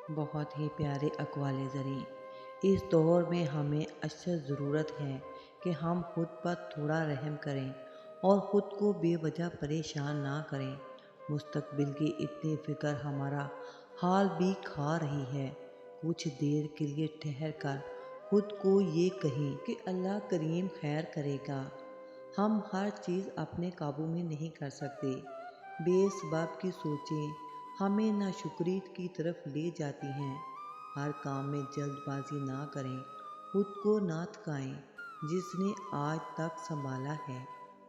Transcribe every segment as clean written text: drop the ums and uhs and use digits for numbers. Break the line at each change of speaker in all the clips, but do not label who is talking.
بہت ہی پیارے اقوال زریں۔ اس دور میں ہمیں اشد ضرورت ہے کہ ہم خود پر تھوڑا رحم کریں اور خود کو بے وجہ پریشان نہ کریں۔ مستقبل کی اتنی فکر ہمارا حال بھی کھا رہی ہے۔ کچھ دیر کے لیے ٹھہر کر خود کو یہ کہیں کہ اللہ کریم خیر کرے گا۔ ہم ہر چیز اپنے قابو میں نہیں کر سکتے۔ بے اسباب کی سوچیں ہمیں ناشکری کی طرف لے جاتی ہیں۔ ہر کام میں جلد بازی نہ کریں، خود کو نہ تھکائیں۔ جس نے آج تک سنبھالا ہے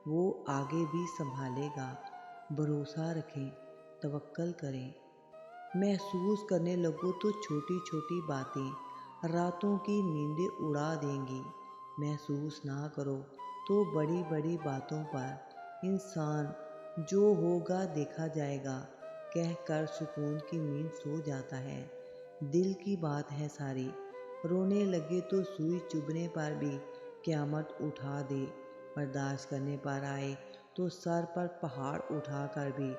وہ آگے بھی سنبھالے گا۔ بھروسہ رکھیں، توکل کریں۔ محسوس کرنے لگو تو چھوٹی چھوٹی باتیں راتوں کی نیندیں اڑا دیں گی۔ محسوس نہ کرو تو بڑی بڑی باتوں پر انسان جو ہوگا دیکھا جائے گا کہہ کر سکون کی نیند سو جاتا ہے۔ دل کی بات ہے ساری، رونے لگے تو سوئی چبھنے پر بھی قیامت اٹھا دے۔ برداشت کرنے پر آئے تو سر پر پہاڑ اٹھا کر بھی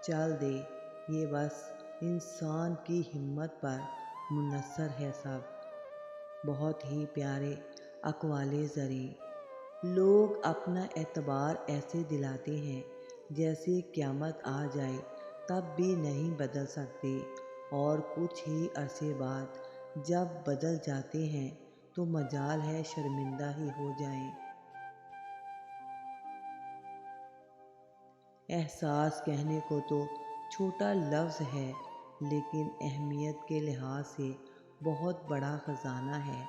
چل دے۔ یہ بس انسان کی ہمت پر منحصر ہے سب۔ بہت ہی پیارے اقوال زریں۔ لوگ اپنا اعتبار ایسے دلاتے ہیں جیسے قیامت آ جائے تب بھی نہیں بدل سکتے، اور کچھ ہی عرصے بعد جب بدل جاتے ہیں تو مجال ہے شرمندہ ہی ہو جائیں۔ احساس کہنے کو تو چھوٹا لفظ ہے لیکن اہمیت کے لحاظ سے بہت بڑا خزانہ ہے۔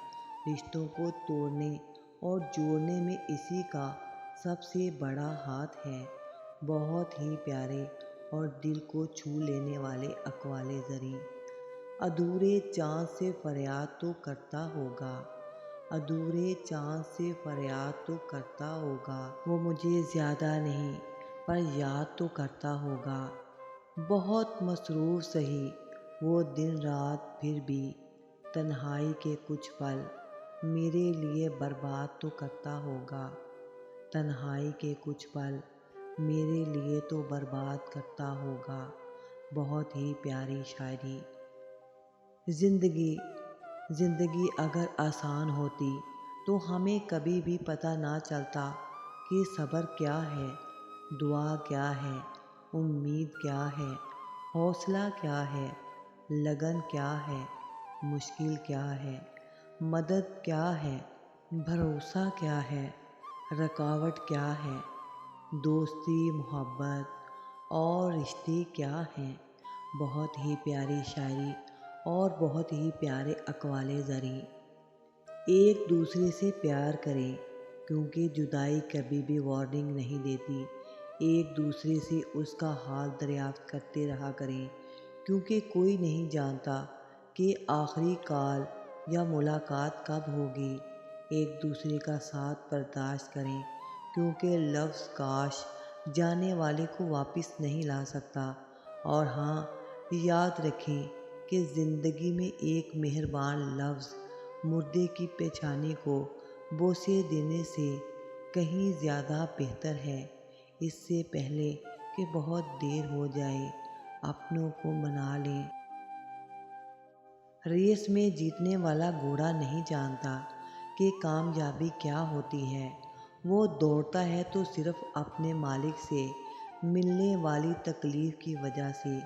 رشتوں کو توڑنے اور جوڑنے میں اسی کا سب سے بڑا ہاتھ ہے۔ بہت ہی پیارے اور دل کو چھو لینے والے اقوال زریں۔ ادھورے چاند سے فریاد تو کرتا ہوگا، ادھورے چاند سے فریاد تو کرتا ہوگا، وہ مجھے زیادہ نہیں پر یاد تو کرتا ہوگا۔ بہت مصروف سہی وہ دن رات پھر بھی تنہائی کے کچھ پل میرے لیے برباد تو کرتا ہوگا۔ تنہائی کے کچھ پل میرے لیے تو برباد کرتا ہوگا۔ بہت ہی پیاری شاعری۔ زندگی اگر آسان ہوتی تو ہمیں کبھی بھی پتہ نہ چلتا کہ صبر کیا ہے، دعا کیا ہے، امید کیا ہے، حوصلہ کیا ہے، لگن کیا ہے، مشکل کیا ہے، مدد کیا ہے، بھروسہ کیا ہے، رکاوٹ کیا ہے، دوستی، محبت اور رشتے کیا ہیں۔ بہت ہی پیاری شاعری اور بہت ہی پیارے اقوال زریں۔ ایک دوسرے سے پیار کریں کیونکہ جدائی کبھی بھی وارننگ نہیں دیتی۔ ایک دوسرے سے اس کا حال دریافت کرتے رہا کریں کیونکہ کوئی نہیں جانتا کہ آخری کال یا ملاقات کب ہوگی۔ ایک دوسرے کا ساتھ برداشت کریں کیونکہ لفظ کاش جانے والے کو واپس نہیں لا سکتا۔ اور ہاں، یاد رکھیں کہ زندگی میں ایک مہربان لفظ مردے کی پیشانی کو بوسے دینے سے کہیں زیادہ بہتر ہے۔ اس سے پہلے کہ بہت دیر ہو جائے اپنوں کو منا لیں۔ ریس میں جیتنے والا گھوڑا نہیں جانتا کہ کامیابی کیا ہوتی ہے۔ وہ دوڑتا ہے تو صرف اپنے مالک سے ملنے والی تکلیف کی وجہ سے۔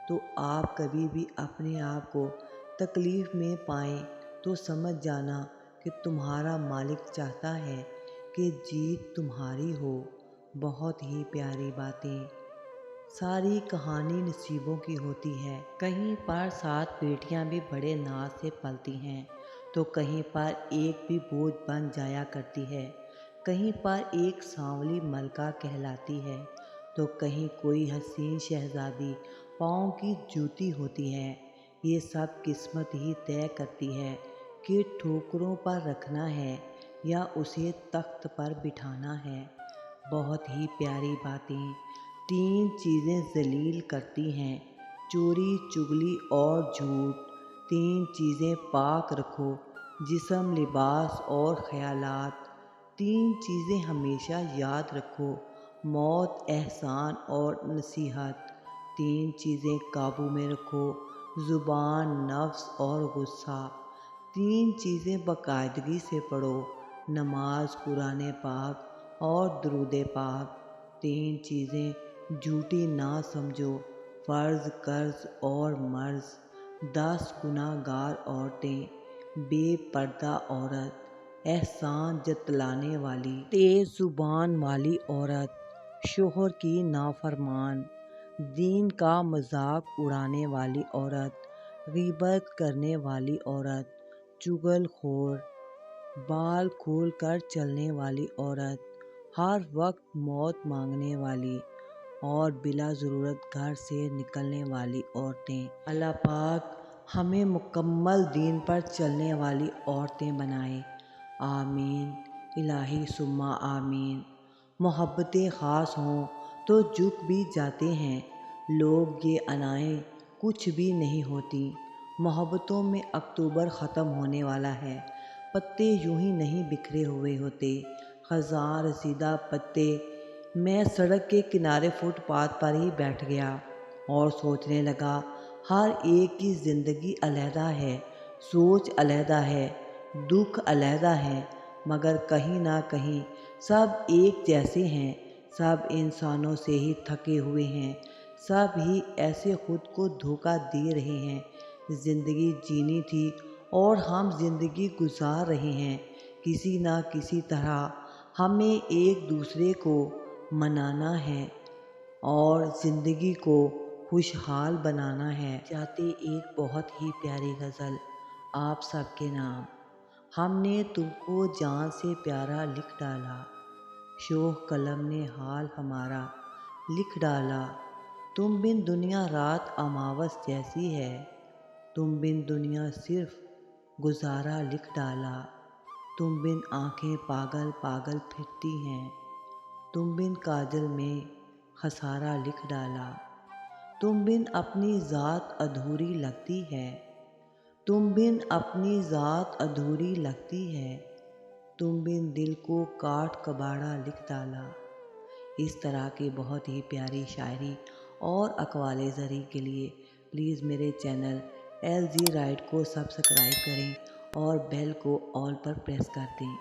تو آپ کبھی بھی اپنے آپ کو تکلیف میں پائیں تو سمجھ جانا کہ تمہارا مالک چاہتا ہے کہ جیت تمہاری ہو۔ بہت ہی پیاری باتیں۔ ساری کہانی نصیبوں کی ہوتی ہے۔ کہیں پر 7 بیٹیاں بھی بڑے ناز سے پلتی ہیں تو کہیں پر ایک بھی بوجھ بن جایا کرتی ہے۔ کہیں پر ایک سانولی ملکہ کہلاتی ہے تو کہیں کوئی حسین شہزادی پاؤں کی جوتی ہوتی ہے۔ یہ سب قسمت ہی طے کرتی ہے کہ ٹھوکروں پر رکھنا ہے یا اسے تخت پر بٹھانا ہے۔ بہت ہی پیاری باتیں۔ 3 چیزیں ذلیل کرتی ہیں، چوری، چغلی اور جھوٹ۔ 3 چیزیں پاک رکھو، جسم، لباس اور خیالات۔ 3 چیزیں ہمیشہ یاد رکھو، موت، احسان اور نصیحت۔ 3 چیزیں قابو میں رکھو، زبان، نفس اور غصہ، تین چیزیں باقاعدگی سے پڑھو، نماز، قرآن پاک اور درود پاک۔ تین چیزیں جھوٹی نہ سمجھو، فرض، قرض اور مرض۔ 10 گناہ گار عورتیں، بے پردہ عورت، احسان جتلانے والی، تیز زبان والی عورت، شوہر کی نافرمان، دین کا مذاق اڑانے والی عورت، غیبت کرنے والی عورت، چغل خور، بال کھول کر چلنے والی عورت، ہر وقت موت مانگنے والی اور بلا ضرورت گھر سے نکلنے والی عورتیں۔ اللہ پاک ہمیں مکمل دین پر چلنے والی عورتیں بنائے، آمین الہی ثم آمین۔ محبتیں خاص ہوں تو جھک بھی جاتے ہیں لوگ، یہ انائیں کچھ بھی نہیں ہوتی۔ محبتوں میں اکتوبر ختم ہونے والا ہے، پتے یوں ہی نہیں بکھرے ہوئے ہوتے، خزاں رسیدہ پتے۔ میں سڑک کے کنارے فٹ پاتھ پر ہی بیٹھ گیا اور سوچنے لگا، ہر ایک کی زندگی علیحدہ ہے، سوچ علیحدہ ہے، دکھ علیحدہ ہے، مگر کہیں نہ کہیں سب ایک جیسے ہیں۔ سب انسانوں سے ہی تھکے ہوئے ہیں، سب ہی ایسے خود کو دھوکہ دے رہے ہیں۔ زندگی جینی تھی اور ہم زندگی گزار رہے ہیں، کسی نہ کسی طرح ہمیں ایک دوسرے کو منانا ہے اور زندگی کو خوشحال بنانا ہے۔ چاہتے ایک بہت ہی پیاری غزل آپ سب کے نام۔ ہم نے تم کو جان سے پیارا لکھ ڈالا، شوخ قلم نے حال ہمارا لکھ ڈالا۔ تم بن دنیا رات اماوس جیسی ہے، تم بن دنیا صرف گزارا لکھ ڈالا۔ تم بن آنکھیں پاگل پاگل پھرتی ہیں، تم بن کاجل میں خسارہ لکھ ڈالا۔ تم بن اپنی ذات ادھوری لگتی ہے، تم بن اپنی ذات ادھوری لگتی ہے، تم بن دل کو کاٹ کباڑا لکھ ڈالا۔ اس طرح کی بہت ہی پیاری شاعری اور اقوال زریں کے لیے پلیز میرے چینل LZ رائٹ کو سبسکرائب کریں اور بیل کو آل پر پریس کر دیں۔